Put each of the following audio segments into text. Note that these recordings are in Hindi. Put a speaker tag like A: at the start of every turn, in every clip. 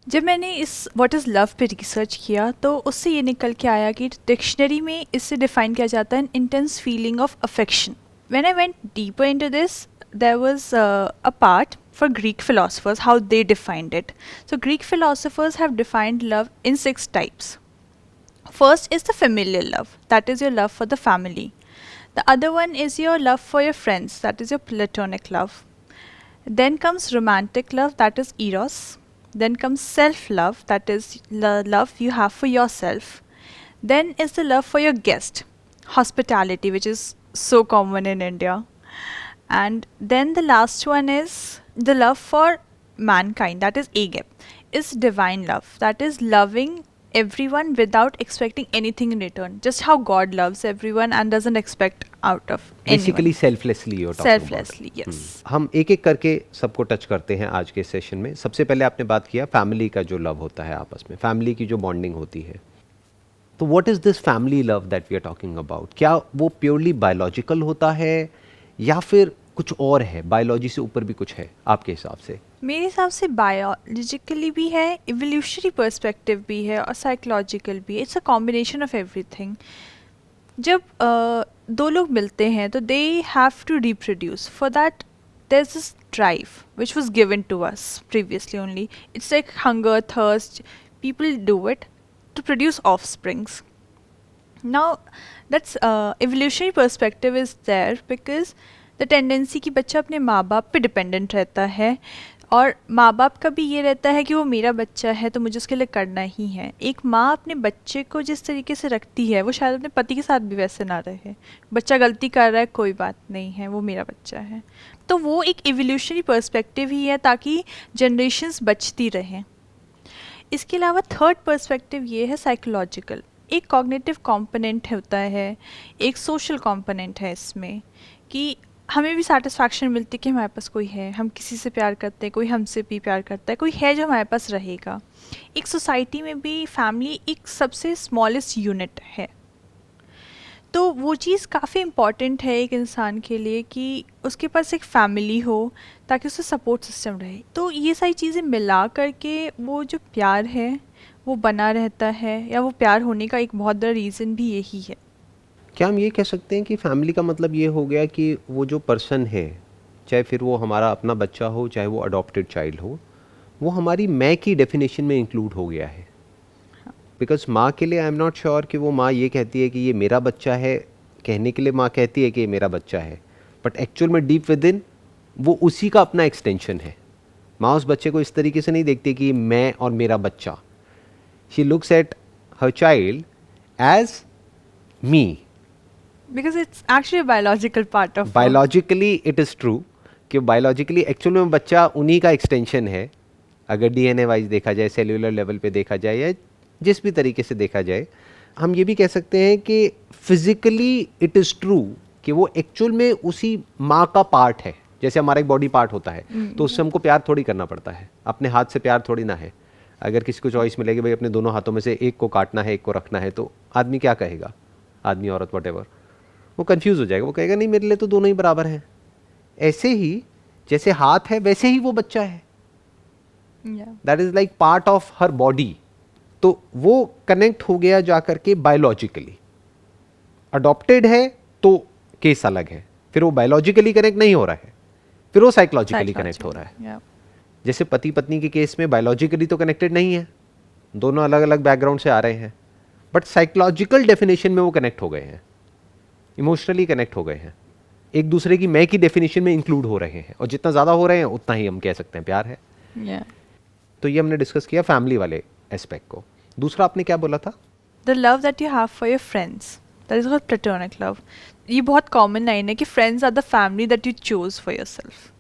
A: जब मैंने इस व्हाट इज़ लव पे रिसर्च किया तो उससे ये निकल के आया कि डिक्शनरी में इससे डिफाइन किया जाता है intense feeling of affection. When I went deeper into this, there was a part for Greek philosophers how they defined it. So Greek philosophers have defined love in 6 types. First is the familial love, that is your love for the family. The other one is your love for your friends, that is your platonic love. Then comes romantic love, that is eros. Then comes self love, that is the love you have for yourself. Then is the love for your guest, hospitality, which is so common in India. And then the last one is the love for mankind, that is agap, is divine love, that is loving everyone without expecting anything in return, just how God loves everyone and doesn't expect out of
B: basically
A: anyone.
B: Selflessly you are talking about.
A: Selflessly, yes.
B: हम एक एक करके सबको टच करते हैं आज के सेशन में. सबसे पहले आपने बात किया फैमिली का जो लव होता है आपस में, फैमिली की जो बॉन्डिंग होती है. तो what is this family love that we are talking about? क्या वो प्योरली बायोलॉजिकल होता है या फिर कुछ और है, बायोलॉजी से ऊपर भी कुछ है आपके हिसाब से?
A: मेरे हिसाब से बायोलॉजिकली भी है, इवोल्यूशनरी पर्सपेक्टिव भी है और साइकोलॉजिकल भी है. It's a combination of everything. जब दो लोग मिलते हैं तो they have to reproduce. For that there is this drive which was given to us previously only. It's like hunger, thirst. People do it to produce offsprings. Now, that's evolutionary perspective is there because the tendency कि बच्चा अपने माँ बाप पे डिपेंडेंट रहता है और माँ बाप का भी ये रहता है कि वो मेरा बच्चा है तो मुझे उसके लिए करना ही है. एक माँ अपने बच्चे को जिस तरीके से रखती है वो शायद अपने पति के साथ भी वैसे ना रहे. बच्चा गलती कर रहा है, कोई बात नहीं है, वो मेरा बच्चा है. तो वो एक इवोल्यूशनरी पर्सपेक्टिव ही है ताकि जनरेशन्स बचती रहें. इसके अलावा थर्ड पर्सपेक्टिव ये है साइकोलॉजिकल. एक कॉग्निटिव कंपोनेंट होता है, एक सोशल कंपोनेंट है इसमें कि हमें भी सेटिस्फैक्शन मिलती है कि हमारे पास कोई है, हम किसी से प्यार करते हैं, कोई हमसे भी प्यार करता है, कोई है जो हमारे पास रहेगा. एक सोसाइटी में भी फैमिली एक सबसे स्मॉलेस्ट यूनिट है. तो वो चीज़ काफ़ी इम्पॉर्टेंट है एक इंसान के लिए कि उसके पास एक फैमिली हो ताकि उसका सपोर्ट सिस्टम रहे. तो ये सारी चीज़ें मिला करके वो जो प्यार है वो बना रहता है, या वो प्यार होने का एक बहुत बड़ा रीज़न भी यही है.
B: क्या हम ये कह सकते हैं कि फैमिली का मतलब ये हो गया कि वो जो पर्सन है, चाहे फिर वो हमारा अपना बच्चा हो, चाहे वो अडॉप्टेड चाइल्ड हो, वो हमारी मैं की डेफिनेशन में इंक्लूड हो गया है? बिकॉज माँ के लिए आई एम नॉट श्योर कि वो माँ ये कहती है कि ये मेरा बच्चा है. कहने के लिए माँ कहती है कि ये मेरा बच्चा है, बट एक्चुअल में डीप विद इन वो उसी का अपना एक्सटेंशन है. माँ उस बच्चे को इस तरीके से नहीं देखती कि मैं और मेरा बच्चा. She looks at her child as me.
A: Because it's actually biological part of.
B: Biologically it is true कि बायोलॉजिकली एक्चुअल में बच्चा उन्हीं का एक्सटेंशन है. अगर डीएनए वाइज देखा जाए, सेल्यूलर लेवल पे देखा जाए, या जिस भी तरीके से देखा जाए, हम ये भी कह सकते हैं कि फिजिकली इट इज़ ट्रू कि वो एक्चुअल में उसी माँ का पार्ट है. जैसे हमारा एक बॉडी पार्ट होता है तो उससे हमको प्यार थोड़ी करना पड़ता है, अपने हाथ से प्यार थोड़ी ना है. अगर किसी को चॉइस मिलेगी भाई अपने दोनों हाथों में से एक को काटना है, एक को रखना है, तो आदमी क्या कहेगा? आदमी, औरत, वट, वो कंफ्यूज हो जाएगा. वो कहेगा नहीं, मेरे लिए तो दोनों ही बराबर हैं. ऐसे ही जैसे हाथ है वैसे ही वो बच्चा है. That is like part of her body. तो वो कनेक्ट हो गया जा करके बायोलॉजिकली. अडॉप्टेड है तो केस अलग है, फिर वो बायोलॉजिकली कनेक्ट नहीं हो रहा है, फिर वो साइकोलॉजिकली कनेक्ट हो रहा है. जैसे पति पत्नी के केस में बायोलॉजिकली तो कनेक्टेड नहीं है, दोनों अलग अलग बैकग्राउंड से आ रहे हैं, बट साइकोलॉजिकल डेफिनेशन में वो कनेक्ट हो गए हैं, इमोशनली कनेक्ट हो गए हैं, एक दूसरे की मैं की डेफिनेशन में इंक्लूड हो रहे हैं. और जितना ज़्यादा हो रहे हैं उतना ही हम कह सकते हैं प्यार है. तो ये हमने डिस्कस किया फैमिली वाले एस्पेक्ट को. दूसरा आपने क्या बोला था?
A: The love that you have for your friends, that is called platonic love. ये बहुत कॉमन लाइन है कि friends are the family that you choose for yourself.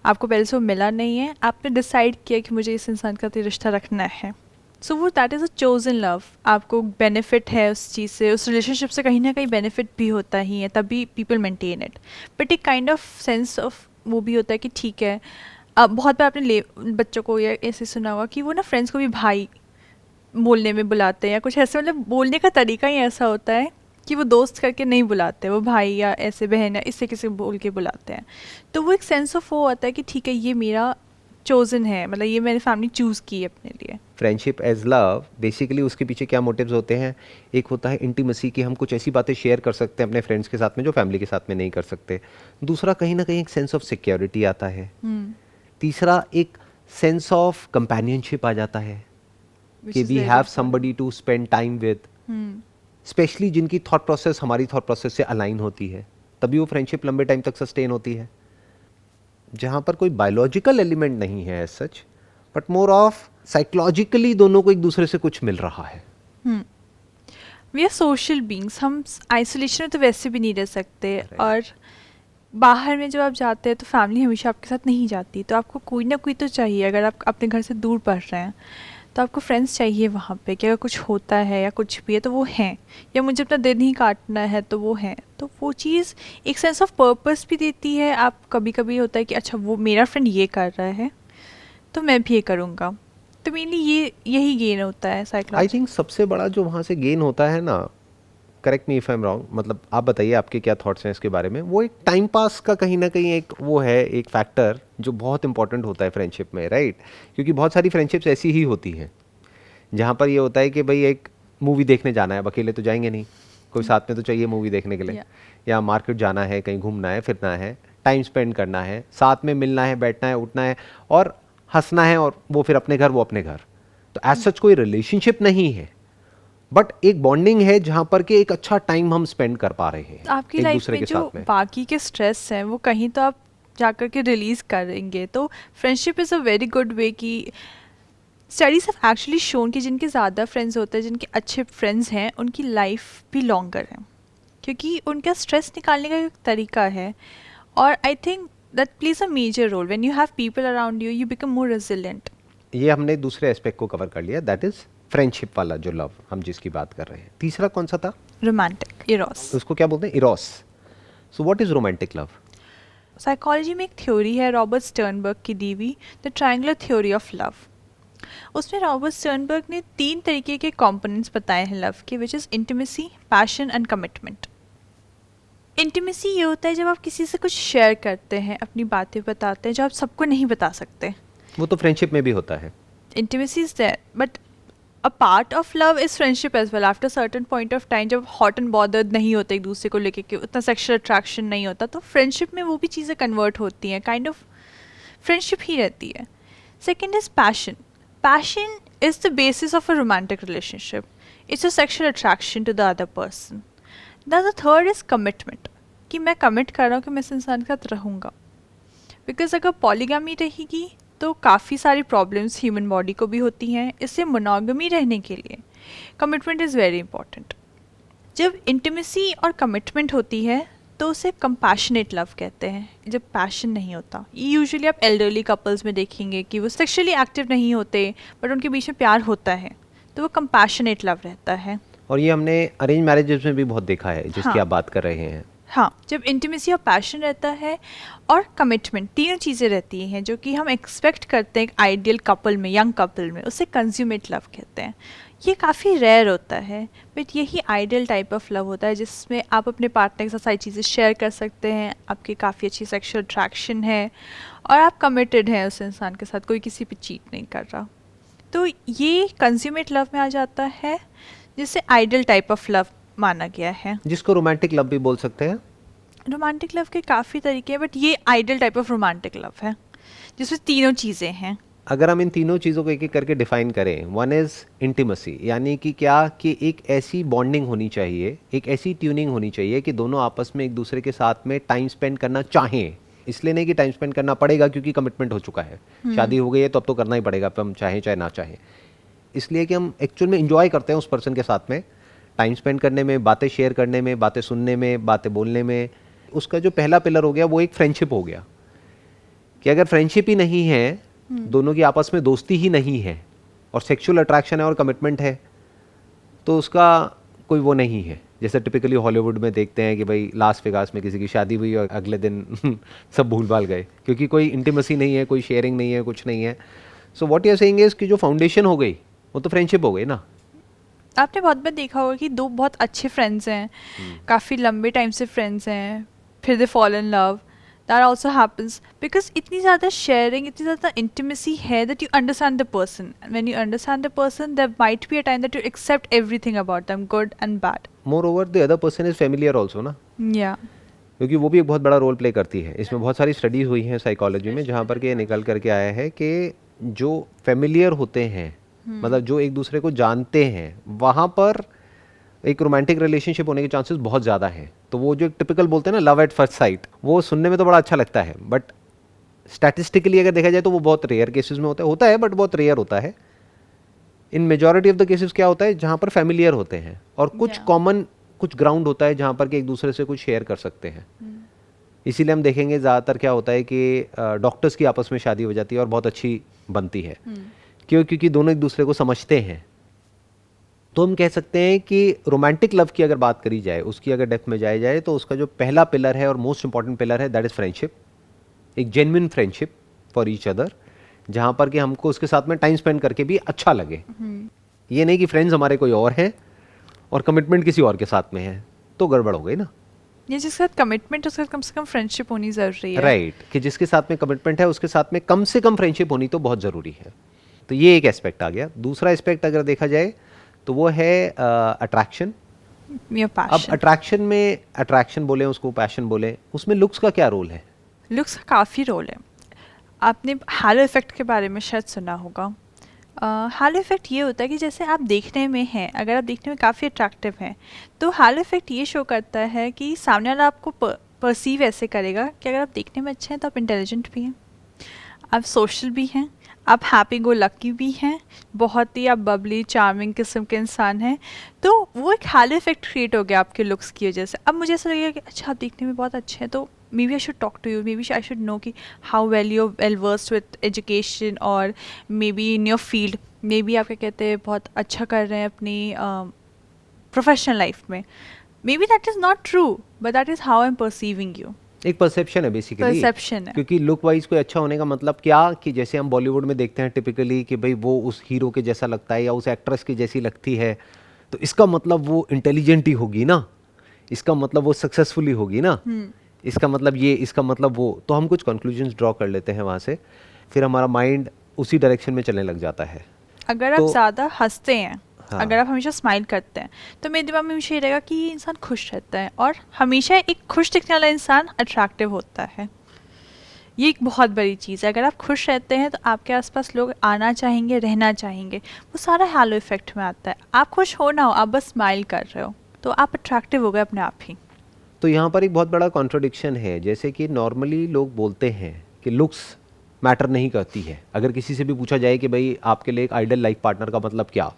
A: आपको पहले से वो मिला नहीं है, आपने डिसाइड किया कि मुझे इस इंसान का रिश्ता रखना है. सो वो that is a chosen love. आपको बेनिफिट है उस चीज़ से, उस रिलेशनशिप से कहीं ना कहीं बेनिफिट भी होता ही है, तभी पीपल मेंटेन इट. बट एक काइंड ऑफ सेंस ऑफ वो भी होता है कि ठीक है. अब बहुत बार आपने बच्चों को या ऐसे सुना होगा कि वो ना फ्रेंड्स को भी भाई बोलने में बुलाते हैं या कुछ ऐसे, मतलब बोलने का तरीका ही ऐसा होता है कि वो दोस्त करके नहीं बुलाते, वो भाई या ऐसे बहन या इससे किसी बोल के बुलाते हैं. तो वो एक सेंस ऑफ वो आता है कि ठीक है ये मेरा चोजन है, मतलब ये मैंने फैमिली चूज़ की है अपने लिए।
B: फ्रेंडशिप एज लव, बेसिकली उसके पीछे क्या मोटिव्स होते हैं? एक होता है इंटीमेसी, कि हम कुछ ऐसी बातें शेयर कर सकते हैं अपने फ्रेंड्स के साथ में जो फैमिली के साथ में नहीं कर सकते। दूसरा, कहीं ना कहीं एक सेंस ऑफ सिक्योरिटी आता है। तीसरा, एक सेंस ऑफ कंपेनियनशिप आ जाता है कि we have somebody to spend time with, specially जिनकी थॉट प्रोसेस हमारी थॉट प्रोसेस से अलाइन होती है, तभी वो फ्रेंडशिप लंबे टाइम तक सस्टेन होती है। जहाँ पर कोई बायोलॉजिकल एलिमेंट नहीं है as such, but more of psychologically दोनों को एक दूसरे से कुछ मिल रहा है।
A: वी आर सोशल बींग्स, हम आइसोलेशन में तो वैसे भी नहीं रह सकते। और बाहर में जब आप जाते हैं तो फैमिली हमेशा आपके साथ नहीं जाती, तो आपको कोई ना कोई तो चाहिए। अगर आप अपने घर से दूर पढ़ रहे हैं तो आपको फ्रेंड्स चाहिए वहाँ पे, कि अगर कुछ होता है या कुछ भी है तो वो हैं, या मुझे अपना दिन ही काटना है तो वो हैं। तो वो चीज़ एक सेंस ऑफ पर्पस भी देती है। आप कभी कभी होता है कि अच्छा वो मेरा फ्रेंड ये कर रहा है तो मैं भी ये करूँगा। तो मेनली यही गेन होता है
B: आई
A: साइकोलॉजी।
B: थिंक सबसे बड़ा जो वहाँ से गेन होता है ना, correct me if I am wrong, मतलब आप बताइए आपके क्या थॉट्स हैं इसके बारे में, वो एक टाइम पास का कहीं ना कहीं एक वो है, एक फैक्टर जो बहुत इंपॉर्टेंट होता है फ्रेंडशिप में, राइट? क्योंकि बहुत सारी फ्रेंडशिप्स ऐसी ही होती हैं जहाँ पर ये होता है कि भाई एक मूवी देखने जाना है, अब अकेले तो जाएंगे नहीं, कोई साथ में तो चाहिए मूवी देखने के लिए, या मार्केट जाना है, कहीं घूमना है, फिरना है, टाइम स्पेंड करना है, साथ में मिलना है, बैठना है, उठना है और हंसना है, और वो फिर अपने घर, वो अपने घर। तो एज सच कोई रिलेशनशिप नहीं है, बट एक बॉन्डिंग है जहाँ पर के एक अच्छा टाइम हम स्पेंड कर पा रहे हैं
A: आपकी
B: एक
A: लाइफ
B: दूसरे
A: में
B: के
A: जो
B: साथ में।
A: बाकी के स्ट्रेस हैं वो कहीं तो आप जाकर के रिलीज करेंगे। तो friendship is a very good way की स्टडीज हैव एक्चुअली शोन कि जिनके ज़्यादा फ्रेंड्स होते हैं, जिनके अच्छे फ्रेंड्स हैं, उनकी लाइफ भी लॉन्गर है, क्योंकि उनका स्ट्रेस निकालने का एक तरीका है। और I think that plays a major role. When you have people around you, you become more resilient.
B: ये हमने दूसरे एस्पेक्ट को कवर कर लिया, दैट इज फ्रेंडशिप वाला जो लव हम जिसकी बात कर रहे हैं। तीसरा कौन सा था?
A: Romantic, Eros.
B: उसको क्या बोलते हैं? Eros. So what is romantic love?
A: Psychology में एक थ्योरी है रॉबर्ट स्टर्नबर्ग की दी हुई, the triangular theory of love. उसमें रॉबर्ट स्टर्नबर्ग ने 3 तरीके के कंपोनेंट्स बताए हैं लव के, which is intimacy, passion and commitment. Intimacy ये होता है जब आप किसी से कुछ शेयर करते हैं, अपनी बातें बताते हैं जो आप सबको नहीं बता सकते।
B: वो तो फ्रेंडशिप में भी होता है।
A: Intimacy is there, but a part of love is friendship as well. After certain point of time जब हॉट एंड बॉदर्ड नहीं होते एक दूसरे को लेके, कि उतना सेक्शुअल अट्रैक्शन नहीं होता, तो फ्रेंडशिप में वो भी चीज़ें कन्वर्ट होती हैं, काइंड ऑफ फ्रेंडशिप ही रहती है। Second is passion. Passion is the basis of a romantic relationship. It's a sexual attraction to the other person. The third is commitment, कि मैं कमिट कर रहा हूँ कि मैं इस इंसान के साथ रहूँगा। बिकॉज अगर पॉलीगामी रहेगी तो काफ़ी सारी प्रॉब्लम्स ह्यूमन बॉडी को भी होती हैं, इससे मोनोगमी रहने के लिए कमिटमेंट इज़ वेरी इंपॉर्टेंट। जब इंटीमेसी और कमिटमेंट होती है तो उसे कंपैशनेट लव कहते हैं, जब पैशन नहीं होता। ये यूजुअली आप एल्डरली कपल्स में देखेंगे कि वो सेक्सुअली एक्टिव नहीं होते बट उनके बीच में प्यार होता है, तो वो कंपैशनेट लव रहता है।
B: और ये हमने अरेंज मैरिजेस में भी बहुत देखा है जिसकी
A: हाँ।
B: आप बात कर रहे हैं।
A: हाँ, जब इंटीमेसी और पैशन रहता है और कमिटमेंट, तीनों चीज़ें रहती हैं जो कि हम एक्सपेक्ट करते हैं एक आइडियल कपल में, यंग कपल में, उसे कंज्यूमेट लव कहते हैं। ये काफ़ी रेयर होता है, बट यही आइडियल टाइप ऑफ लव होता है जिसमें आप अपने पार्टनर के साथ सारी चीज़ें शेयर कर सकते हैं, आपकी काफ़ी अच्छी सेक्शुअल अट्रैक्शन है और आप कमिटेड हैं उस इंसान के साथ, कोई किसी पे चीट नहीं कर रहा। तो ये कंज्यूमेट लव में आ जाता है, जिसे आइडियल टाइप ऑफ लव माना गया है।
B: जिसको रोमांटिक लव भी बोल सकते हैं।
A: रोमांटिक लव के काफ़ी तरीके हैं, बट ये ideal type of romantic love है जिसमें तीनों चीज़ें हैं।
B: अगर हम इन तीनों चीज़ों को एक एक करके डिफाइन करें, वन इज़ इंटीमेसी, यानी कि क्या कि एक ऐसी बॉन्डिंग होनी चाहिए, एक ऐसी ट्यूनिंग होनी चाहिए कि दोनों आपस में एक दूसरे के साथ में टाइम स्पेंड करना चाहें। इसलिए नहीं कि टाइम स्पेंड करना पड़ेगा क्योंकि कमिटमेंट हो चुका है, शादी हो गई है तो अब तो करना ही पड़ेगा, अब हम चाहें चाहे ना चाहें। इसलिए कि हम एक्चुअल में इंजॉय करते हैं उस पर्सन के साथ में टाइम स्पेंड करने में, बातें शेयर करने में, बातें सुनने में, बातें बोलने में। उसका जो पहला पिलर हो गया वो एक फ्रेंडशिप हो गया, कि अगर फ्रेंडशिप ही नहीं है, दोनों की आपस में दोस्ती ही नहीं है और सेक्सुअल अट्रैक्शन है और कमिटमेंट है, तो उसका कोई वो नहीं है। जैसे टिपिकली हॉलीवुड में देखते हैं कि भाई लास वेगास में किसी की शादी हुई और अगले दिन सब भूल भाल गए, क्योंकि कोई इंटीमेसी नहीं है, कोई शेयरिंग नहीं है, कुछ नहीं है। So what you are saying is कि जो फाउंडेशन हो गई वो तो फ्रेंडशिप हो गई ना।
A: आपने बहुत बार देखा होगा कि दो बहुत अच्छे फ्रेंड्स हैं, काफ़ी लंबे टाइम से फ्रेंड्स हैं, फिर they fall in love, That also happens because इतनी ज़्यादा sharing, इतनी ज़्यादा intimacy है that you understand the person. And when you understand the person, there might be a time that you accept everything about them, good and bad.
B: Moreover, the other person is familiar also ना,
A: Yeah.
B: क्योंकि वो भी एक बहुत बड़ा रोल प्ले करती है. इसमें बहुत सारी स्टडीज़ हुई हैं साइकोलॉजी में जहाँ पर कि ये निकल करके आया है कि जो फेमिलियर होते हैं, मतलब जो एक दूसरे को जानते हैं, वहाँ पर एक रोमांटिक रिलेशनशिप होने के चांसेस बहुत ज़्यादा हैं. तो वो जो एक टिपिकल बोलते हैं ना लव एट फर्स्ट साइट, वो सुनने में तो बड़ा अच्छा लगता है, बट स्टैटिस्टिकली अगर देखा जाए तो वो बहुत रेयर केसेस में होता है बट बहुत रेयर होता है. इन मेजॉरिटी ऑफ द केसेस क्या होता है, जहाँ पर फैमिलियर होते हैं और कुछ
A: Yeah.
B: कॉमन कुछ ग्राउंड होता है जहाँ पर कि एक दूसरे से कुछ शेयर कर सकते हैं. इसीलिए हम देखेंगे ज़्यादातर क्या होता है कि डॉक्टर्स की आपस में शादी हो जाती है और बहुत अच्छी बनती है. क्यों? क्योंकि दोनों एक दूसरे को समझते हैं. तो हम कह सकते हैं कि रोमांटिक लव की अगर बात करी जाए, उसकी अगर डेप्थ में जाया जाए, तो उसका जो पहला पिलर है और मोस्ट इंपॉर्टेंट पिलर है दैट इज़ फ्रेंडशिप. एक genuine friendship for each other, जहाँ पर कि हमको उसके साथ में टाइम स्पेंड करके भी अच्छा लगे. ये नहीं कि फ्रेंड्स हमारे कोई और हैं और कमिटमेंट किसी और के साथ में है, तो गड़बड़ हो गई ना.
A: ये जिसके साथ कमिटमेंट, उसके साथ कम से कम फ्रेंडशिप होनी ज़रूरी है.
B: राइट, कि जिसके साथ में कमिटमेंट है उसके साथ में कम से कम फ्रेंडशिप होनी तो बहुत ज़रूरी है. तो ये एक एस्पेक्ट आ गया. दूसरा एस्पेक्ट अगर देखा जाए तो वो है अट्रैक्शन.
A: Your
B: अब
A: passion.
B: अट्रैक्शन में अट्रैक्शन बोले उसको पैशन बोले, उसमें लुक्स का क्या रोल है?
A: लुक्स का काफ़ी रोल है. आपने हैलो इफ़ेक्ट के बारे में शायद सुना होगा. हैलो इफ़ेक्ट ये होता है कि जैसे आप देखने में हैं, अगर आप देखने में काफ़ी अट्रैक्टिव हैं, तो हैलो इफ़ेक्ट ये शो करता है कि सामने वाला आपको परसीव ऐसे करेगा कि अगर आप देखने में अच्छे हैं तो आप इंटेलिजेंट भी हैं, आप सोशल भी हैं, आप हैप्पी गो लकी भी हैं, बहुत ही आप बबली चार्मिंग किस्म के इंसान हैं. तो वो एक हैलो इफ़ेक्ट क्रिएट हो गया आपके लुक्स की वजह से. अब मुझे ऐसा लगेगा कि अच्छा आप देखने में बहुत अच्छे हैं, तो maybe I should talk to you, maybe I should know कि how well you well versed with education और maybe in your field. Maybe आप क्या कहते हैं बहुत अच्छा कर रहे हैं अपनी प्रोफेशनल लाइफ में. May be that is not true but that is how I am perceiving you.
B: एक परसेप्शन है बेसिकली.
A: परसेप्शन है.
B: क्योंकि लुक वाइज कोई अच्छा होने का मतलब क्या, कि जैसे हम बॉलीवुड में देखते हैं टिपिकली कि भाई वो उस हीरो के जैसा लगता है या उस एक्ट्रेस की जैसी लगती है, तो इसका मतलब वो इंटेलिजेंट ही होगी ना, इसका मतलब वो सक्सेसफुली होगी ना, इसका मतलब ये, इसका मतलब वो. तो हम कुछ कंक्लूजन्स ड्रॉ कर लेते हैं वहाँ से, फिर हमारा माइंड उसी डायरेक्शन में चलने लग जाता है.
A: अगर आप
B: तो-
A: ज़्यादा हंसते हैं,
B: हाँ.
A: अगर आप हमेशा स्माइल करते हैं, तो मेरे दिमाग में हमेशा ये रहेगा कि ये इंसान खुश रहता है, और हमेशा एक खुश दिखने वाला इंसान अट्रैक्टिव होता है. ये एक बहुत बड़ी चीज़ है. अगर आप खुश रहते हैं तो आपके आसपास लोग आना चाहेंगे, रहना चाहेंगे. वो सारा हैलो इफेक्ट में आता है. आप खुश हो ना हो, आप बस स्माइल कर रहे हो, तो आप अट्रैक्टिव हो गए अपने आप ही.
B: तो यहाँ पर एक बहुत बड़ा कॉन्ट्रडिक्शन है. जैसे कि नॉर्मली लोग बोलते हैं कि लुक्स मैटर नहीं करती है. अगर किसी से भी पूछा जाए कि भाई आपके लिए एक आइडियल लाइफ पार्टनर का मतलब क्या,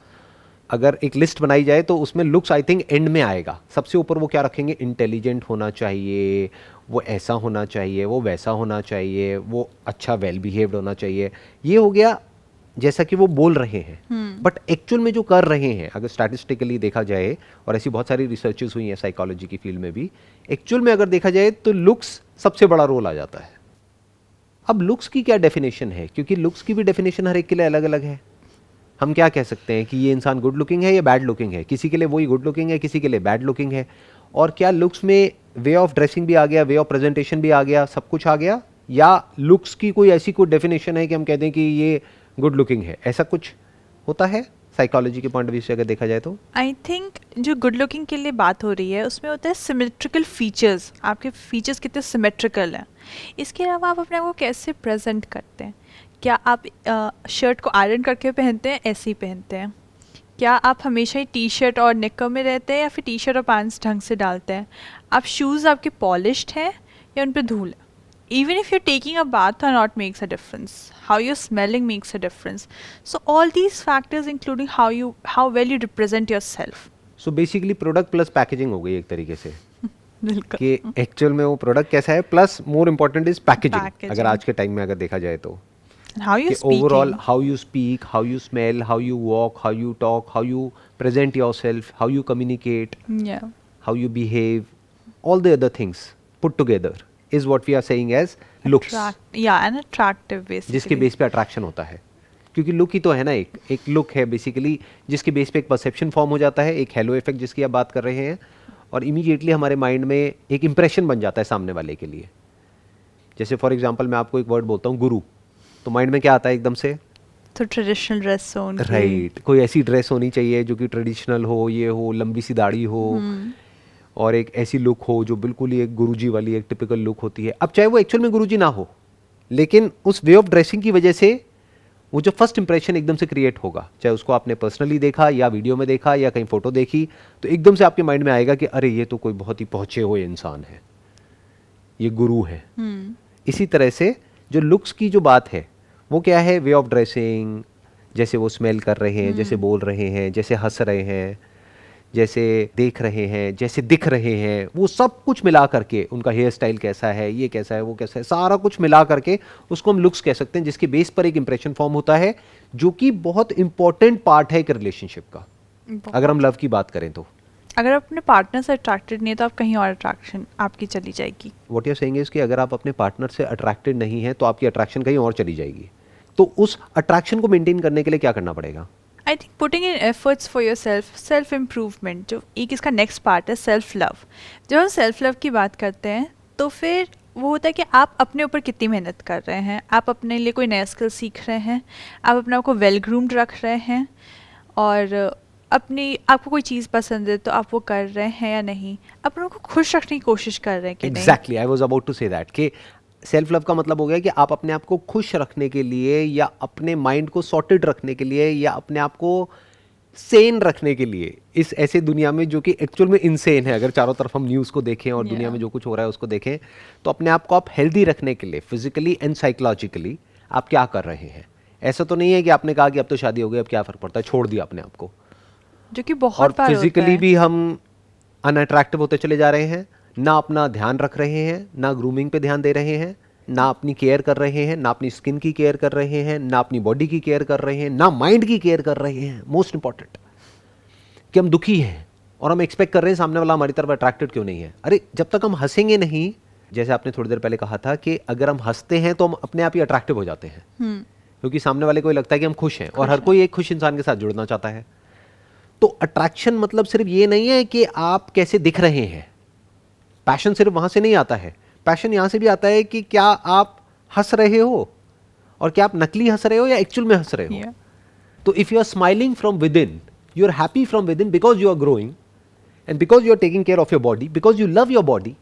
B: अगर एक लिस्ट बनाई जाए तो उसमें लुक्स आई थिंक एंड में आएगा. सबसे ऊपर वो क्या रखेंगे, इंटेलिजेंट होना चाहिए, वो ऐसा होना चाहिए, वो वैसा होना चाहिए, वो अच्छा वेल बिहेव्ड होना चाहिए. ये हो गया जैसा कि वो बोल रहे हैं, बट एक्चुअल में जो कर रहे हैं, अगर स्टैटिस्टिकली देखा जाए, और ऐसी बहुत सारी रिसर्चेस हुई हैं साइकोलॉजी की फील्ड में भी, एक्चुअल में अगर देखा जाए तो लुक्स सबसे बड़ा रोल आ जाता है. अब लुक्स की क्या डेफिनेशन है, क्योंकि लुक्स की भी डेफिनेशन हर एक के लिए अलग अलग है. हम क्या कह सकते हैं कि ये इंसान गुड लुकिंग है या बैड लुकिंग है, किसी के लिए वही गुड लुकिंग है, किसी के लिए बैड लुकिंग है. और क्या लुक्स में वे ऑफ ड्रेसिंग भी आ गया, वे ऑफ प्रेजेंटेशन भी आ गया, सब कुछ आ गया, या लुक्स की कोई ऐसी कोई डेफिनेशन है कि हम कहते हैं कि ये गुड लुकिंग है, ऐसा कुछ होता है साइकोलॉजी के पॉइंट ऑफ व्यू से अगर देखा जाए तो?
A: आई थिंक जो गुड लुकिंग के लिए बात हो रही है उसमें होता है सिमेट्रिकल फीचर्स. आपके फीचर्स कितने सिमेट्रिकल हैं. इसके अलावा आप अपने आप को कैसे प्रेजेंट करते हैं. क्या आप शर्ट को आयरन करके पहनते हैं, ऐसे ही पहनते हैं? क्या आप हमेशा ही टी शर्ट और निक्कर में रहते हैं, या फिर टी शर्ट और पैंट्स ढंग से डालते हैं? आप शूज़ आपके पॉलिश्ड हैं या उन पर धूल है? Even if you're taking a bath or not makes a difference. How you're smelling makes a difference. So all these factors, including how well you represent yourself.
B: So basically product plus packaging हो गई एक तरीके से,
A: बिल्कुल.
B: कि एक्चुअल में वो प्रोडक्ट कैसा है, plus more important is packaging.
A: Packaging.
B: अगर आज के टाइम में अगर देखा जाए तो
A: And how you speaking.
B: Overall how you speak, how you smell, how you walk, how you talk, how you present your self, how you communicate,
A: Yeah.
B: how you behave, all the other things put together is what we are saying as looks.
A: Yeah, and attractive basically.
B: जिसके बेस पे अट्रैक्शन होता है. क्योंकि लुक ही तो है ना, एक लुक है बेसिकली जिसके बेस पे एक परसेप्शन फॉर्म हो जाता है, एक हेलो इफेक्ट जिसकी आप बात कर रहे हैं, और इमीडिएटली हमारे माइंड में एक इंप्रेशन बन जाता है सामने वाले के लिए. जैसे फॉर एग्जांपल मैं आपको एक वर्ड बोलता हूँ गुरु, तो माइंड में क्या आता है एकदम से?
A: तो ट्रेडिशनल ड्रेस हो उनकी।
B: राइट, कोई ऐसी ड्रेस होनी चाहिए जो कि ट्रेडिशनल हो, ये हो, लंबी सी दाढ़ी हो, और एक ऐसी लुक हो जो बिल्कुल ही एक गुरुजी वाली एक टिपिकल लुक होती है। अब चाहे वो एक्चुअल में गुरुजी ना हो, लेकिन उस वे ऑफ ड्रेसिंग की वजह से वो जो फर्स्ट इंप्रेशन एकदम से क्रिएट होगा, चाहे उसको आपने पर्सनली देखा या वीडियो में देखा या कहीं फोटो देखी, तो एकदम से आपके माइंड में आएगा कि अरे ये तो कोई बहुत ही पहुंचे हुए इंसान है, ये गुरु है। इसी तरह से जो लुक्स की जो बात है वो क्या है? वे ऑफ ड्रेसिंग, जैसे वो स्मेल कर रहे हैं, जैसे बोल रहे हैं, जैसे हंस रहे हैं, जैसे देख रहे हैं, जैसे दिख रहे हैं, वो सब कुछ मिला करके, उनका हेयर स्टाइल कैसा है, ये कैसा है, वो कैसा है, सारा कुछ मिला करके उसको हम लुक्स कह सकते हैं, जिसके बेस पर एक इंप्रेशन फॉर्म होता है, जो कि बहुत इंपॉर्टेंट पार्ट है एक रिलेशनशिप का, अगर हम लव की बात करें तो।
A: अगर आप अपने पार्टनर से अट्रैक्टेड नहीं है तो आप कहीं और अट्रैक्शन आपकी चली जाएगी।
B: What you are saying is कि अगर आप अपने पार्टनर से अट्रैक्टेड नहीं है तो आपकी अट्रैक्शन कहीं और चली जाएगी। तो उस अट्रैक्शन को मेंटेन करने के लिए क्या करना पड़ेगा?
A: I think putting in efforts for your self improvement, जो एक इसका नेक्स्ट पार्ट है सेल्फ लव। जब हम सेल्फ लव की बात करते हैं तो फिर वो होता है कि आप अपने ऊपर कितनी मेहनत कर रहे हैं, आप अपने लिए कोई नया स्किल सीख रहे हैं, आप अपने आप को वेल ग्रूम्ड रख रहे हैं, और आपको कोई चीज़ पसंद है तो आप वो कर रहे हैं या नहीं, अपने को खुश रखने की कोशिश कर रहे हैं कि नहीं।
B: Exactly, I was about to say that कि सेल्फ लव का मतलब हो गया कि आप अपने आप को खुश रखने के लिए, या अपने माइंड को सॉर्टेड रखने के लिए, या अपने आप को सेन रखने के लिए, इस ऐसे दुनिया में जो कि एक्चुअल में इनसेन है, अगर चारों तरफ हम न्यूज़ को देखें और दुनिया में जो कुछ हो रहा है उसको देखें, तो अपने आप को आप हेल्दी रखने के लिए फिजिकली एंड साइकोलॉजिकली आप क्या कर रहे हैं। ऐसा तो नहीं है कि आपने कहा कि अब तो शादी हो गई, अब क्या फ़र्क पड़ता है, छोड़ दिया अपने आप को,
A: जो कि बहुत
B: और
A: बार होता
B: फिजिकली
A: है।
B: भी हम अनअट्रैक्टिव होते चले जा रहे हैं, ना अपना ध्यान रख रहे हैं, ना ग्रूमिंग पे ध्यान दे रहे हैं, ना अपनी केयर कर रहे हैं, ना अपनी स्किन की केयर कर रहे हैं, ना अपनी बॉडी की केयर कर रहे हैं, ना माइंड की केयर कर रहे हैं। मोस्ट इंपॉर्टेंट कि हम दुखी हैं और हम एक्सपेक्ट कर रहे हैं सामने वाला हमारी तरफ अट्रैक्टेड क्यों नहीं है। अरे जब तक हम हंसेंगे नहीं, जैसे आपने थोड़ी देर पहले कहा था कि अगर हम हंसते हैं तो हम अपने आप ही अट्रैक्टिव हो जाते हैं, क्योंकि सामने वाले को ये लगता है कि हम खुश हैं, और हर कोई एक खुश इंसान के साथ जुड़ना चाहता है। तो अट्रैक्शन मतलब सिर्फ ये नहीं है कि आप कैसे दिख रहे हैं, पैशन सिर्फ वहां से नहीं आता है, पैशन यहां से भी आता है कि क्या आप हंस रहे हो, और क्या आप नकली हंस रहे हो या एक्चुअल में हंस रहे हो।
A: Yeah.
B: तो if you are smiling from within, you are happy from within, because you are growing and because you are taking care of your body, because you love your body,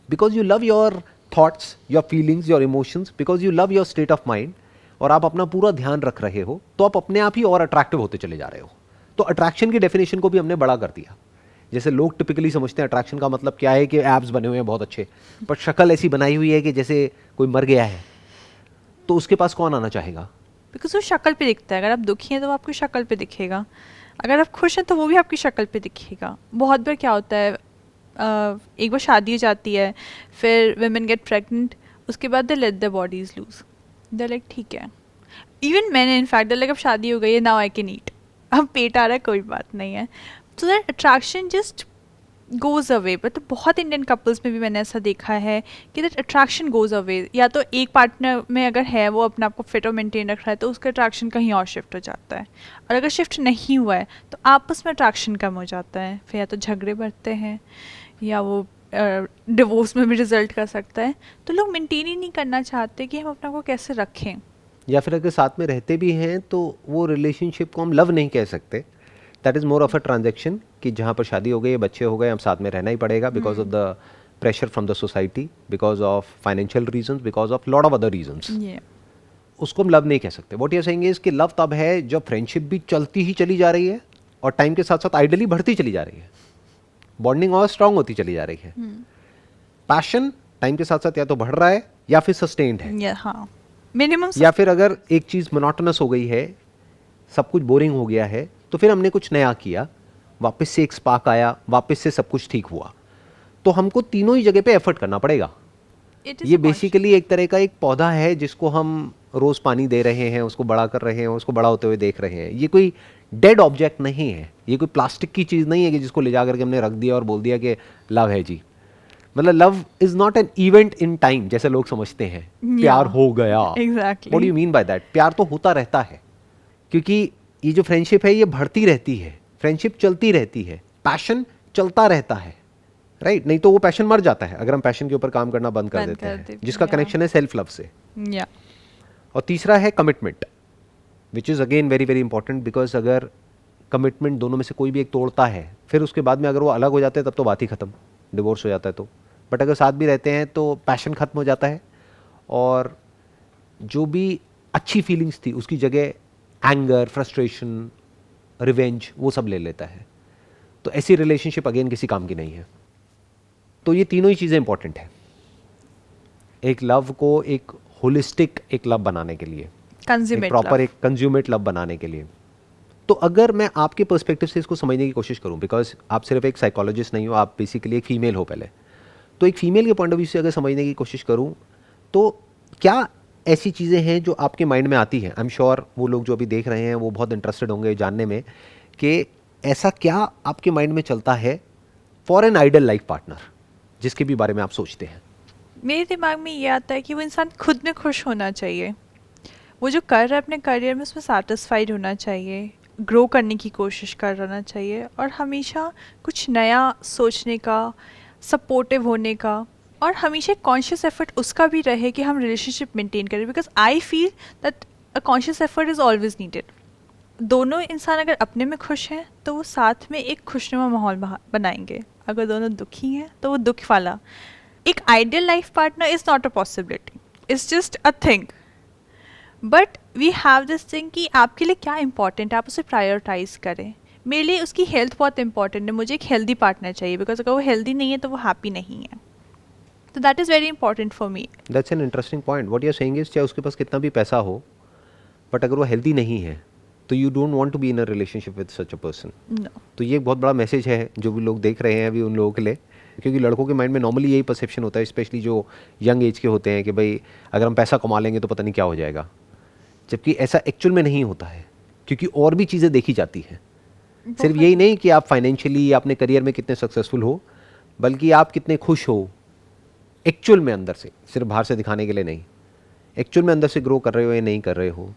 B: because you love your thoughts, your feelings, your emotions, because you love your state of mind, और आप अपना पूरा ध्यान रख रहे हो, तो आप अपने आप ही और अट्रैक्टिव होते चले जा रहे हो। तो अट्रैक्शन की डेफिनेशन को भी हमने बड़ा कर दिया। जैसे लोग टिपिकली समझते हैं अट्रैक्शन का मतलब क्या है कि एब्स बने हुए हैं बहुत अच्छे, पर शक्ल ऐसी बनाई हुई है कि जैसे कोई मर गया है, तो उसके पास कौन आना चाहेगा?
A: बिकॉज वो शक्ल पे दिखता है। अगर आप दुखी हैं तो वो आपकी शक्ल पे दिखेगा, अगर आप खुश हैं तो वो भी आपकी शक्ल पे दिखेगा। बहुत बार क्या होता है, एक बार शादी हो जाती है, फिर women गेट प्रेगनेंट, उसके बाद they let their bodies loose, they like ठीक है, इवन मैंने इनफैक्ट दे लाइक अब शादी हो गई है, नाउ आई कैन ईट, अब पेट आ रहा है, कोई बात नहीं है। So that attraction just goes away. But बहुत इंडियन कपल्स में भी मैंने ऐसा देखा है कि दैट अट्रैक्शन गोज़ अवे। या तो एक पार्टनर में अगर है वो अपने आप को फिट और मेंटेन रख रहा है तो उसका अट्रैक्शन कहीं और शिफ्ट हो जाता है, और अगर शिफ्ट नहीं हुआ है तो आपस में अट्रैक्शन कम हो जाता है, फिर या तो झगड़े बढ़ते हैं या वो डिवोर्स में भी रिजल्ट कर सकता है। तो लोग मेंटेन ही नहीं करना चाहते कि हम अपने को कैसे रखें,
B: या फिर अगर साथ में रहते भी हैं तो वो रिलेशनशिप को हम लव नहीं कह सकते, that is more of a transaction, कि जहाँ पर शादी हो गई, बच्चे हो गए, हम साथ में रहना ही पड़ेगा because of the pressure from the society, because of financial reasons, because of lot of other reasons. उसको हम लव नहीं कह सकते। What you are saying is कि लव तब है जब फ्रेंडशिप भी चलती ही चली जा रही है और टाइम के साथ साथ आइडली बढ़ती चली जा रही है, बॉन्डिंग और स्ट्रांग होती चली जा रही है। पैशन टाइम के साथ साथ या तो बढ़ रहा है या फिर सस्टेन्ड है,
A: हाँ मिनिमम।
B: या फिर अगर एक चीज़ मोनोटोनस हो गई है, सब कुछ बोरिंग हो गया है, तो फिर हमने कुछ नया किया, वापस से एक स्पार्क आया, वापस से सब कुछ ठीक हुआ। तो हमको तीनों ही जगह पे एफर्ट करना पड़ेगा। ये बेसिकली एक तरह का एक पौधा है जिसको हम रोज पानी दे रहे हैं, उसको बड़ा कर रहे हैं, उसको बड़ा होते हुए देख रहे हैं। ये कोई डेड ऑब्जेक्ट नहीं है, ये कोई प्लास्टिक की चीज़ नहीं है कि जिसको ले जा करके हमने रख दिया और बोल दिया कि लव है जी। मतलब love is not an event in time जैसे लोग समझते हैं, प्यार हो गया।
A: Exactly.
B: What do you mean by that? प्यार तो होता रहता है, क्योंकि ये जो फ्रेंडशिप है ये बढ़ती रहती है, फ्रेंडशिप चलती रहती है, पैशन चलता रहता है, राइट नहीं तो वो पैशन मर जाता है अगर हम पैशन के ऊपर काम करना बंद कर
A: बंद
B: देते
A: कर
B: हैं,
A: देते
B: जिसका
A: हैं,
B: कनेक्शन है सेल्फ लव से।
A: या
B: और तीसरा है commitment, which is again very very important, because अगर कमिटमेंट दोनों में से कोई भी एक तोड़ता है, फिर उसके बाद में अगर वो अलग हो जाते हैं तब तो बात ही खत्म, डिवोर्स हो जाता है तो। बट अगर साथ भी रहते हैं तो पैशन खत्म हो जाता है, और जो भी अच्छी फीलिंग्स थी उसकी जगह एंगर, फ्रस्ट्रेशन, रिवेंज वो सब ले लेता है। तो ऐसी रिलेशनशिप अगेन किसी काम की नहीं है। तो ये तीनों ही चीज़ें इंपॉर्टेंट है एक लव को एक होलिस्टिक एक लव बनाने के लिए, एक
A: कंज्यूमेट
B: प्रॉपर
A: लव।
B: एक कंज्यूमेट लव बनाने के लिए। तो अगर मैं आपके पर्सपेक्टिव से इसको समझने की कोशिश करूं, बिकॉज आप सिर्फ एक साइकोलॉजिस्ट नहीं हो, आप बेसिकली एक फीमेल हो पहले, तो एक फीमेल के पॉइंट ऑफ व्यू से अगर समझने की कोशिश करूं तो क्या ऐसी चीज़ें हैं जो आपके माइंड में आती हैं? आई एम श्योर वो लोग जो अभी देख रहे हैं वो बहुत इंटरेस्टेड होंगे जानने में कि ऐसा क्या आपके माइंड में चलता है for an ideal life partner जिसके भी बारे में आप सोचते हैं।
A: मेरे दिमाग में ये आता है कि वो इंसान खुद में खुश होना चाहिए, वो जो कर रहा है अपने करियर में उसमें सेटिस्फाइड होना चाहिए, ग्रो करने की कोशिश कर रहना चाहिए, और हमेशा कुछ नया सोचने का, सपोर्टिव होने का, और हमेशा कॉन्शियस एफर्ट उसका भी रहे कि हम रिलेशनशिप मेंटेन करें, because I feel that a conscious effort is always needed. दोनों इंसान अगर अपने में खुश हैं तो वो साथ में एक खुशनुमा माहौल बनाएंगे, अगर दोनों दुखी हैं तो वो दुख वाला। एक ideal life partner is not a possibility, it's just a thing, but we have this thing कि आपके लिए क्या इंपॉर्टेंट है, आप उसे प्रायोरिटाइज करें। मेरे लिए उसकी हेल्थ बहुत इंपॉर्टेंट है, मुझे एक हेल्दी पार्टनर चाहिए, बिकॉज अगर वो हेल्दी नहीं है तो वो हैप्पी नहीं है। तो that is very important for me.
B: That's an interesting point. What you are saying is चाहे उसके पास कितना भी पैसा हो, बट अगर वो हेल्दी नहीं है तो you don't want to be in a relationship with such a person.
A: No,
B: तो ये एक बहुत बड़ा मैसेज है जो भी लोग देख रहे हैं अभी उन लोगों के लिए, क्योंकि लड़कों के माइंड में नॉर्मली यही परसेप्शन होता है, स्पेशली जो यंग एज के होते हैं, कि भाई अगर हम पैसा कमा लेंगे तो पता नहीं क्या हो जाएगा, जबकि ऐसा एक्चुअल में नहीं होता है, क्योंकि और भी चीज़ें देखी जाती हैं। सिर्फ यही नहीं कि आप फाइनेंशियली या अपने करियर में कितने सक्सेसफुल हो, बल्कि आप कितने खुश हो एक्चुअल में अंदर से, सिर्फ बाहर से दिखाने के लिए नहीं। एक्चुअल में अंदर से ग्रो कर रहे हो या नहीं कर रहे हो,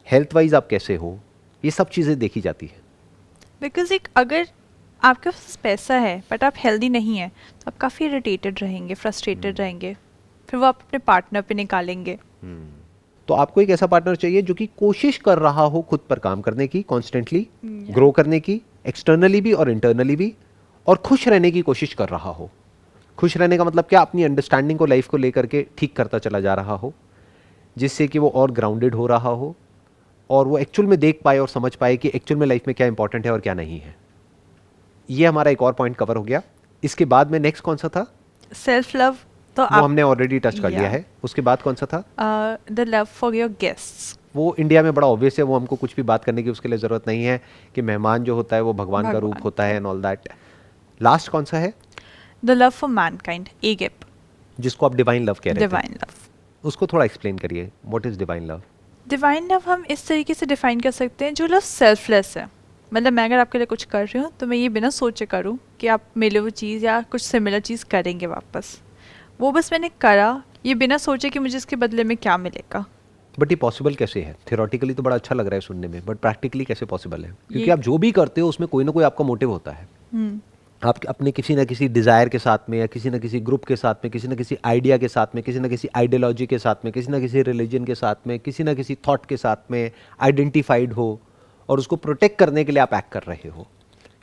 B: हेल्थ वाइज आप कैसे हो, ये सब चीज़ें देखी जाती है।
A: बिकॉज एक अगर आपके पास पैसा है बट आप हेल्दी नहीं हैं तो आप काफ़ी इरिटेटेड रहेंगे, फ्रस्ट्रेटेड रहेंगे, फिर वो आप अपने पार्टनर पे निकालेंगे।
B: तो आपको एक ऐसा पार्टनर चाहिए जो कि कोशिश कर रहा हो खुद पर काम करने की, कॉन्स्टेंटली ग्रो करने की, एक्सटर्नली भी और इंटरनली भी, और खुश रहने की कोशिश कर रहा हो। खुश रहने का मतलब क्या? अपनी अंडरस्टैंडिंग को लाइफ को लेकर के ठीक करता चला जा रहा हो, जिससे कि वो और ग्राउंडेड हो रहा हो, और वो एक्चुअल में देख पाए और समझ पाए कि एक्चुअल में लाइफ में क्या इंपॉर्टेंट है और क्या नहीं है। ये हमारा एक और पॉइंट कवर हो गया। इसके बाद में नेक्स्ट कौन सा था?
A: सेल्फ लव तो
B: वो हमने ऑलरेडी टच कर लिया
A: Yeah.
B: है। उसके बाद कौन सा था?
A: The love for your guests.
B: वो इंडिया में बड़ा ऑब्वियस है, वो हमको कुछ भी बात करने की उसके लिए ज़रूरत नहीं है कि मेहमान जो होता है वो भगवान का रूप
A: भगवान।
B: होता है एंड ऑल दैट। लास्ट कौन सा है?
A: द लव फॉर मैनकाइंड, एगेप,
B: जिसको आप डिवाइन लव कह रहे थे।
A: Divine love.
B: उसको थोड़ा एक्सप्लेन करिए, what is divine love?
A: Divine love हम इस तरीके से डिफाइन कर सकते हैं, जो लव सेल्फलेस है। मतलब मैं अगर आपके लिए कुछ कर रही हूँ तो मैं ये बिना सोचे करूँ कि आप मेरे लिए वो चीज़ या कुछ सिमिलर चीज़ करेंगे वापस। वो बस मैंने करा, ये बिना सोचे कि मुझे इसके बदले में क्या मिलेगा।
B: बट ये पॉसिबल कैसे है? थियोरेटिकली तो बड़ा अच्छा लग रहा है सुनने में, बट प्रैक्टिकली कैसे पॉसिबल है? क्योंकि
A: ये-
B: आप जो भी करते हो उसमें कोई ना कोई आपका मोटिव होता है। आप अपने किसी ना किसी डिज़ायर के साथ में, या किसी ना किसी ग्रुप के साथ में, किसी ना किसी आइडिया के साथ में, किसी ना किसी आइडियोलॉजी के साथ में, किसी ना किसी रिलीजन के साथ में, किसी ना किसी थॉट के साथ में आइडेंटिफाइड हो, और उसको प्रोटेक्ट करने के लिए आप एक्ट कर रहे हो।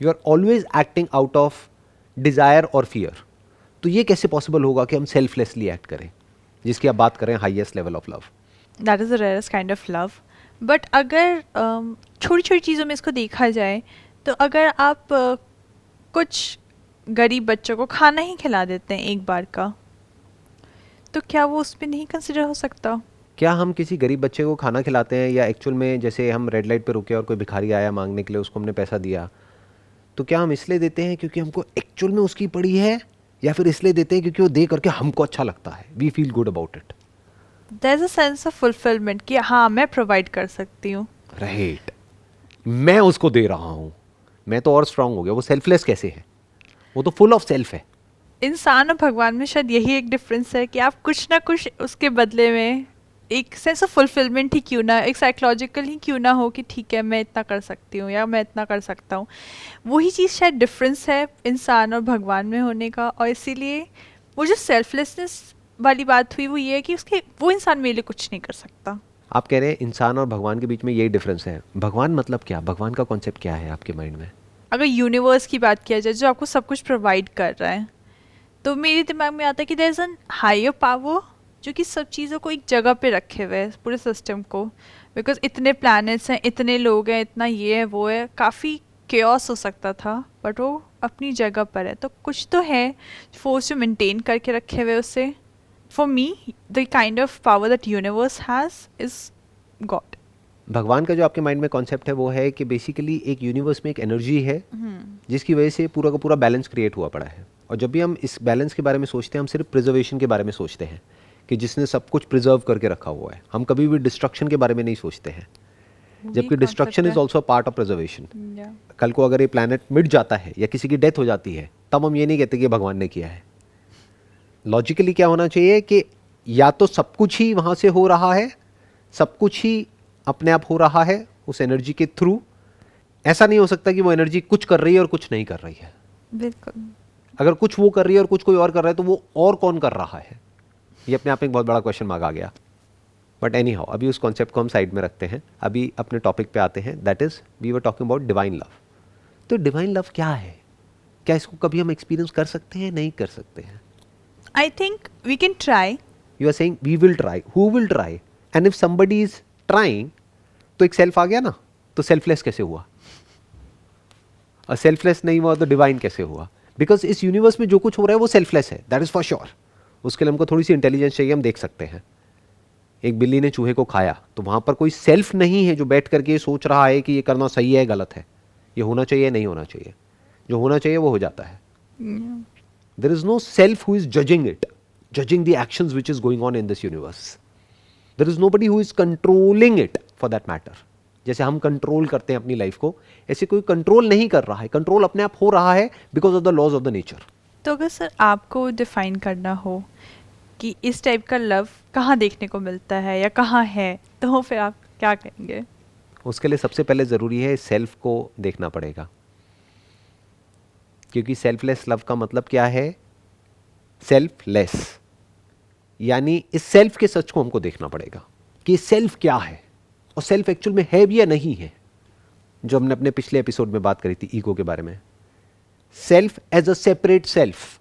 B: You are always acting out of desire और फियर। तो ये कैसे पॉसिबल होगा कि हम सेल्फलेसली एक्ट करें, जिसकी आप बात करें highest level of love?
A: That is the rarest kind of love. But अगर छोटी छोटी चीज़ों में इसको देखा जाए तो अगर आप कुछ गरीब बच्चों को खाना ही खिला देते हैं एक बार का, तो क्या वो उस पर नहीं कंसिडर हो सकता?
B: क्या हम किसी गरीब बच्चे को खाना खिलाते हैं, या एक्चुअल में जैसे हम रेड लाइट पे रुके और कोई भिखारी आया मांगने के लिए, उसको हमने पैसा दिया, तो क्या हम इसलिए देते हैं क्योंकि हमको एक्चुअल में उसकी पड़ी है, या फिर इसलिए देते हैं क्योंकि वो दे करके हमको अच्छा लगता है, we feel good about it?
A: There is a sense of fulfilment कि हाँ मैं प्रोवाइड कर सकती हूँ।
B: राइट, मैं उसको दे रहा हूँ, मैं तो और स्ट्रांग हो गया। वो सेल्फलेस कैसे है? वो तो फुल ऑफ सेल्फ है।
A: इंसान और भगवान में शायद यही एक डिफरेंस है कि आप कुछ ना कुछ उसके बदले में एक सेंस ऑफ फुलफिलमेंट ही क्यों ना, एक साइकोलॉजिकल ही क्यों ना हो कि ठीक है मैं इतना कर सकती हूँ या मैं इतना कर सकता हूँ, वही चीज़ शायद डिफरेंस है इंसान और भगवान में होने का। और इसीलिए वो जो सेल्फलेसनेस वाली बात हुई वो ये है कि उसके वो इंसान मेरे लिए कुछ नहीं कर सकता।
B: आप कह रहे हैं इंसान और भगवान के बीच में यही डिफरेंस है। भगवान मतलब क्या, भगवान का कॉन्सेप्ट क्या है आपके माइंड में?
A: अगर यूनिवर्स की बात किया जाए जो आपको सब कुछ प्रोवाइड कर रहा है, तो मेरे दिमाग में आता है कि there is an higher power जो कि सब चीज़ों को एक जगह पे रखे हुए है, पूरे सिस्टम को। बिकॉज इतने प्लैनेट्स हैं, इतने लोग हैं, इतना ये है वो है, काफ़ी केओस हो सकता था, बट वो अपनी जगह पर है। तो कुछ तो है फोर्स जो मेंटेन करके रखे हुए उसे। For me the kind of power that universe has is God.
B: भगवान का जो आपके माइंड में कॉन्सेप्ट है वो है कि बेसिकली एक यूनिवर्स में एक एनर्जी है जिसकी वजह से पूरा का पूरा बैलेंस क्रिएट हुआ पड़ा है। और जब भी हम इस बैलेंस के बारे में सोचते हैं हम सिर्फ प्रिजर्वेशन के बारे में सोचते हैं कि जिसने सब कुछ प्रिजर्व करके रखा हुआ है। हम कभी भी डिस्ट्रक्शन के बारे में नहीं सोचते हैं, जबकि destruction is also part of preservation. कल को अगर ये प्लैनेट मिट जाता है या किसी की डेथ हो जाती है तब हम ये नहीं कहते कि भगवान ने किया है। लॉजिकली क्या होना चाहिए कि या तो सब कुछ ही वहाँ से हो रहा है, सब कुछ ही अपने आप हो रहा है उस एनर्जी के थ्रू। ऐसा नहीं हो सकता कि वो एनर्जी कुछ कर रही है और कुछ नहीं कर रही है।
A: बिल्कुल।
B: अगर कुछ वो कर रही है और कुछ कोई और कर रहा है तो वो और कौन कर रहा है, ये अपने आप में एक बहुत बड़ा क्वेश्चन मार्क आ गया। बट एनी हाउ अभी उस कॉन्सेप्ट को हम साइड में रखते हैं, अभी अपने टॉपिक पे आते हैं, that is we were talking about divine love. तो डिवाइन लव क्या है, क्या इसको कभी हम एक्सपीरियंस कर सकते हैं, नहीं कर सकते हैं?
A: I think we can try.
B: You are saying we will try, who will try? And if somebody is trying तो एक सेल्फ आ गया ना, तो सेल्फलेस कैसे हुआ? और सेल्फलेस नहीं हुआ तो डिवाइन कैसे हुआ? बिकॉज इस यूनिवर्स में जो कुछ हो रहा है वो सेल्फलेस है, दैट इज फॉर श्योर। उसके लिए हमको थोड़ी सी इंटेलिजेंस चाहिए, हम देख सकते हैं। एक बिल्ली ने चूहे को खाया तो वहां पर कोई सेल्फ नहीं है जो बैठ करके सोच रहा है कि ये करना सही है गलत है, ये होना चाहिए नहीं होना चाहिए। जो होना चाहिए वो हो जाता है। There is no self who is judging it, judging the actions which is going on in this universe. There is nobody who is controlling it for that matter. जैसे हम कंट्रोल करते हैं अपनी लाइफ को, ऐसे कोई कंट्रोल नहीं कर रहा है, कंट्रोल अपने आप हो रहा है because of the laws of the nature.
A: तो अगर सर आपको डिफाइन करना हो कि इस टाइप का लव कहाँ देखने को मिलता है या कहाँ है, तो फिर आप क्या कहेंगे?
B: उसके लिए सबसे पहले ज़रूरी है सेल्फ को देखना पड़ेगा, क्योंकि सेल्फलेस लव का मतलब क्या है? सेल्फलेस, यानी इस सेल्फ के सच को हमको देखना पड़ेगा कि सेल्फ क्या है और सेल्फ एक्चुअल में है भी या नहीं है। जो हमने अपने पिछले एपिसोड में बात करी थी ईगो के बारे में, self as a separate self,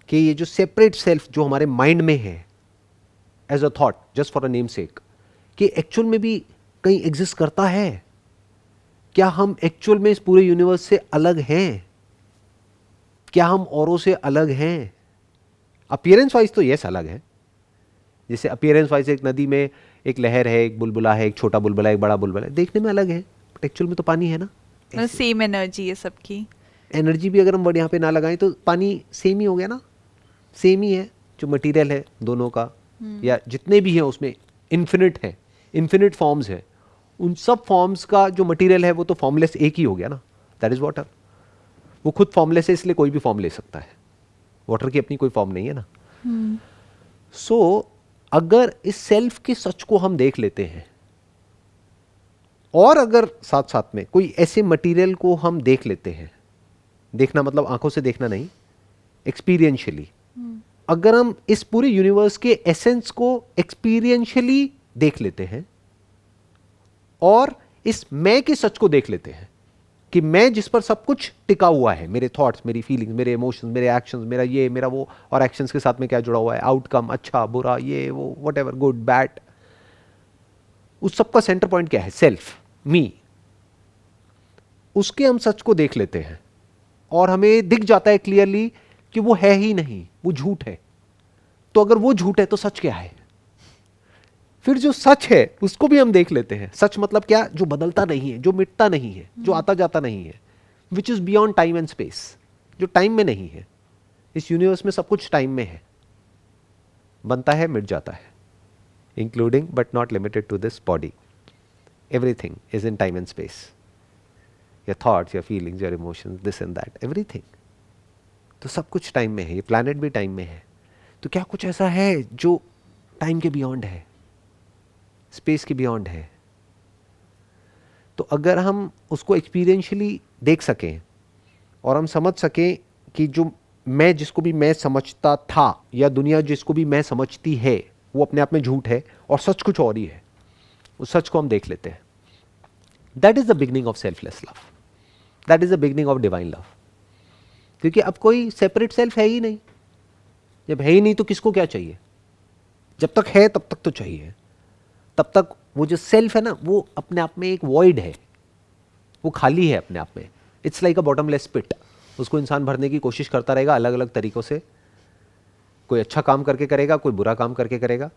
B: कि ये जो सेपरेट सेल्फ जो हमारे माइंड में है as a thought just for a namesake, कि एक्चुअल में भी कहीं एग्जिस्ट करता है? क्या हम एक्चुअल में इस पूरे यूनिवर्स से अलग हैं? क्या हम औरों से अलग हैं? अपीयरेंस वाइज तो यस अलग है। जैसे अपीयरेंस वाइज एक नदी में एक लहर है, एक बुलबुला है, एक छोटा बुलबुला, एक बड़ा बुलबुला है, देखने में अलग है, बट एक्चुअल में तो पानी है ना।
A: सेम एनर्जी है सबकी।
B: एनर्जी भी अगर हम वर्ड यहाँ पे ना लगाएं तो पानी सेम ही हो गया ना, सेम ही है। जो मटेरियल है दोनों का या जितने भी हैं उसमें इन्फिनिट है, इन्फिनिट फॉर्म्स है। उन सब फॉर्म्स का जो मटेरियल है वो तो फॉर्मलेस एक ही हो गया ना, दैट इज वाटर। वो खुद फॉर्मलेस है इसलिए कोई भी फॉर्म ले सकता है, वाटर की अपनी कोई फॉर्म नहीं है ना। सो अगर इस सेल्फ के सच को हम देख लेते हैं और अगर साथ साथ में कोई ऐसे मटेरियल को हम देख लेते हैं, देखना मतलब आंखों से देखना नहीं, एक्सपीरियंशियली, अगर हम इस पूरे यूनिवर्स के एसेंस को एक्सपीरियंशियली देख लेते हैं और इस मैं के सच को देख लेते हैं कि मैं जिस पर सब कुछ टिका हुआ है, मेरे थॉट्स, मेरी फीलिंग्स, मेरे इमोशंस, मेरे एक्शंस, मेरा ये मेरा वो, और एक्शंस के साथ में क्या जुड़ा हुआ है, आउटकम, अच्छा बुरा, ये वो, व्हाटएवर, गुड बैड, उस सब का सेंटर पॉइंट क्या है? सेल्फ, मी। उसके हम सच को देख लेते हैं और हमें दिख जाता है क्लियरली कि वो है ही नहीं, वो झूठ है। तो अगर वो झूठ है तो सच क्या है? फिर जो सच है उसको भी हम देख लेते हैं। सच मतलब क्या? जो बदलता नहीं है, जो मिटता नहीं है, जो आता जाता नहीं है, which is beyond time and space, जो टाइम में नहीं है। इस यूनिवर्स में सब कुछ टाइम में है, बनता है, मिट जाता है, including but not limited to this body. Everything is in time and space, your thoughts, your feelings, your emotions, this and that, everything. तो सब कुछ टाइम में है, ये प्लैनेट भी टाइम में है। तो क्या कुछ ऐसा है जो टाइम के बियॉन्ड है? स्पेस के बियॉन्ड है। तो अगर हम उसको एक्सपीरियंशियली देख सकें और हम समझ सकें कि जो मैं, जिसको भी मैं समझता था या दुनिया जिसको भी मैं समझती है, वो अपने आप में झूठ है और सच कुछ और ही है, उस सच को हम देख लेते हैं। That is the beginning of selfless love, that is the beginning of divine love. क्योंकि अब कोई सेपरेट सेल्फ है ही नहीं। जब है ही नहीं तो किसको क्या चाहिए? जब तक है तब तक तो चाहिए, तब तक वो जो सेल्फ है ना, वो अपने आप में एक वॉइड है, वो खाली है अपने आप में। इट्स लाइक अ बॉटमलेस पिट। उसको इंसान भरने की कोशिश करता रहेगा अलग अलग तरीकों से। कोई अच्छा काम करके करेगा, कोई बुरा काम करके करेगा।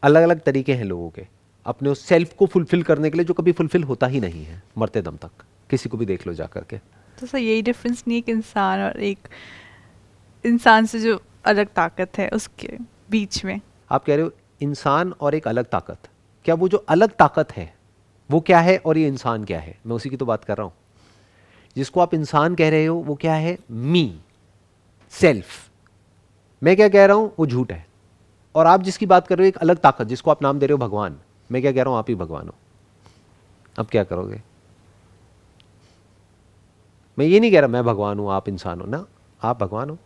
B: अलग अलग तरीके हैं लोगों के अपने उस सेल्फ को फुलफिल करने के लिए, जो कभी फुलफिल होता ही नहीं है मरते दम तक। किसी को भी देख लो जा करके।
A: तो सर यही डिफरेंस नहीं, एक इंसान और एक इंसान से जो अलग ताकत है उसके बीच में?
B: आप कह रहे हो इंसान और एक अलग ताकत, क्या वो जो अलग ताकत है वो क्या है और ये इंसान क्या है? मैं उसी की तो बात कर रहा हूं। जिसको आप इंसान कह रहे हो वो क्या है? मी, सेल्फ। मैं क्या कह रहा हूं वो झूठ है। और आप जिसकी बात कर रहे हो एक अलग ताकत, जिसको आप नाम दे रहे हो भगवान, मैं क्या कह रहा हूं? आप ही भगवान हो। अब क्या करोगे? मैं ये नहीं कह रहा मैं भगवान हूं आप इंसान हो ना, आप भगवान हो।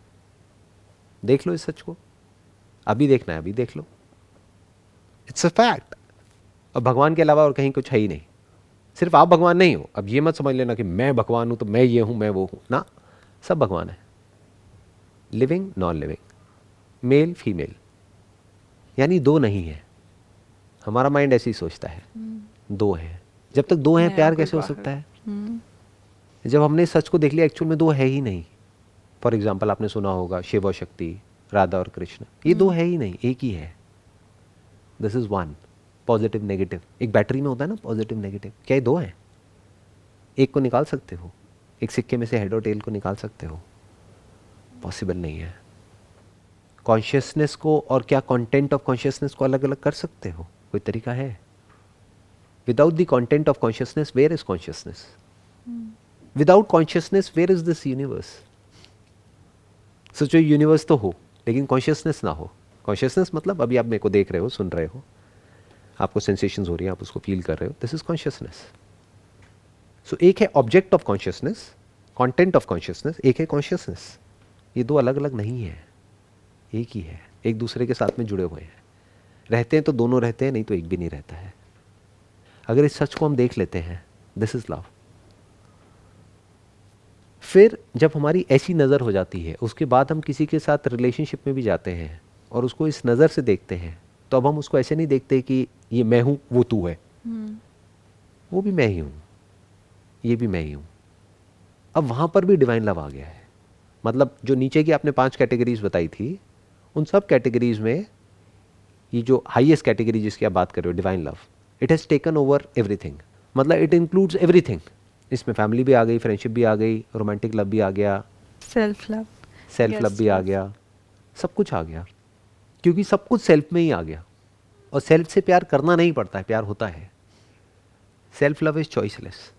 B: देख लो इस सच को, अभी देखना है अभी देख लो, इट्स अ फैक्ट। अब भगवान के अलावा और कहीं कुछ है ही नहीं। सिर्फ आप भगवान नहीं हो। अब ये मत समझ लेना कि मैं भगवान हूं तो मैं ये हूं मैं वो हूं ना, सब भगवान है। Living non living, male female, यानी दो नहीं है। हमारा माइंड ऐसे ही सोचता है दो है। जब तक दो हैं प्यार कैसे हो सकता है? जब हमने सच को देख लिया एक्चुअल में दो है ही नहीं। फॉर एग्जाम्पल आपने सुना होगा शिव और शक्ति, राधा और कृष्ण, ये दो है ही नहीं, एक ही है। This is one, positive negative. एक बैटरी में होता है ना पॉजिटिव नेगेटिव, क्या ये दो हैं? एक को निकाल सकते हो? एक सिक्के में से हेड और टेल को निकाल सकते हो? पॉसिबल नहीं है। कॉन्शियसनेस को और क्या कंटेंट ऑफ कॉन्शियसनेस को अलग अलग कर सकते हो? कोई तरीका है? Without the content of consciousness where is consciousness? Without consciousness where is this universe? सोचो यूनिवर्स तो हो लेकिन कॉन्शियसनेस ना हो। कॉन्शियसनेस मतलब अभी आप मेरे को देख रहे हो, सुन रहे हो, आपको सेंसेशंस हो रही हैं, आप उसको फील कर रहे हो, दिस इज कॉन्शियसनेस। सो एक है object of consciousness, content of consciousness, एक है कॉन्शियसनेस। ये दो अलग अलग नहीं है, एक ही है, एक दूसरे के साथ में जुड़े हुए हैं। रहते हैं तो दोनों रहते हैं, नहीं तो एक भी नहीं रहता है। अगर इस सच को हम देख लेते हैं, दिस इज लव। फिर जब हमारी ऐसी नज़र हो जाती है, उसके बाद हम किसी के साथ रिलेशनशिप में भी जाते हैं और उसको इस नज़र से देखते हैं, तो अब हम उसको ऐसे नहीं देखते कि ये मैं हूं वो तू है। वो भी मैं ही हूं, ये भी मैं ही हूं। अब वहां पर भी डिवाइन लव आ गया है। मतलब जो नीचे की आपने 5 कैटेगरीज बताई थी, उन सब कैटेगरीज में ये जो हाईएस्ट कैटेगरी जिसकी आप बात कर रहे हो, divine love, it has taken over everything. मतलब इट इंक्लूड्स एवरीथिंग। इसमें फैमिली भी आ गई, फ्रेंडशिप भी आ गई, रोमांटिक लव भी आ गया, सेल्फ लव भी आ गया, सब कुछ आ गया। क्योंकि सब कुछ सेल्फ में ही आ गया। और सेल्फ से प्यार करना नहीं पड़ता है, प्यार होता है। Self love is choiceless.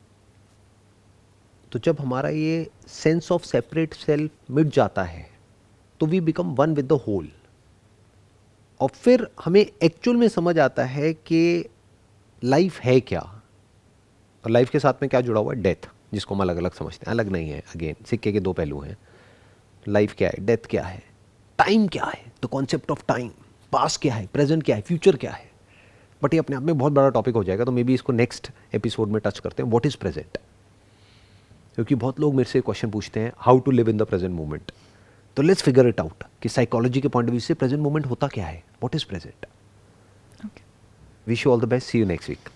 B: तो जब हमारा ये सेंस ऑफ सेपरेट सेल्फ मिट जाता है तो we become one with the whole. और फिर हमें एक्चुअल में समझ आता है कि लाइफ है क्या। और लाइफ के साथ में क्या जुड़ा हुआ है? डेथ, जिसको हम अलग अलग समझते हैं। अलग नहीं है, अगेन सिक्के के दो पहलू हैं। लाइफ क्या है, डेथ क्या है, टाइम क्या है, the concept of time, past क्या है, प्रेजेंट क्या है, फ्यूचर क्या है। बट ये अपने आप में बहुत बड़ा टॉपिक हो जाएगा, तो मे बी इसको नेक्स्ट एपिसोड में टच करते हैं, व्हाट इज प्रेजेंट। क्योंकि बहुत लोग मेरे से क्वेश्चन पूछते हैं how to live in the present moment. तो लेट्स फिगर इट आउट कि साइकोलॉजी के पॉइंट ऑफ व्यू से प्रेजेंट मोमेंट होता क्या है, what is present. Wish you all the best, see you next week.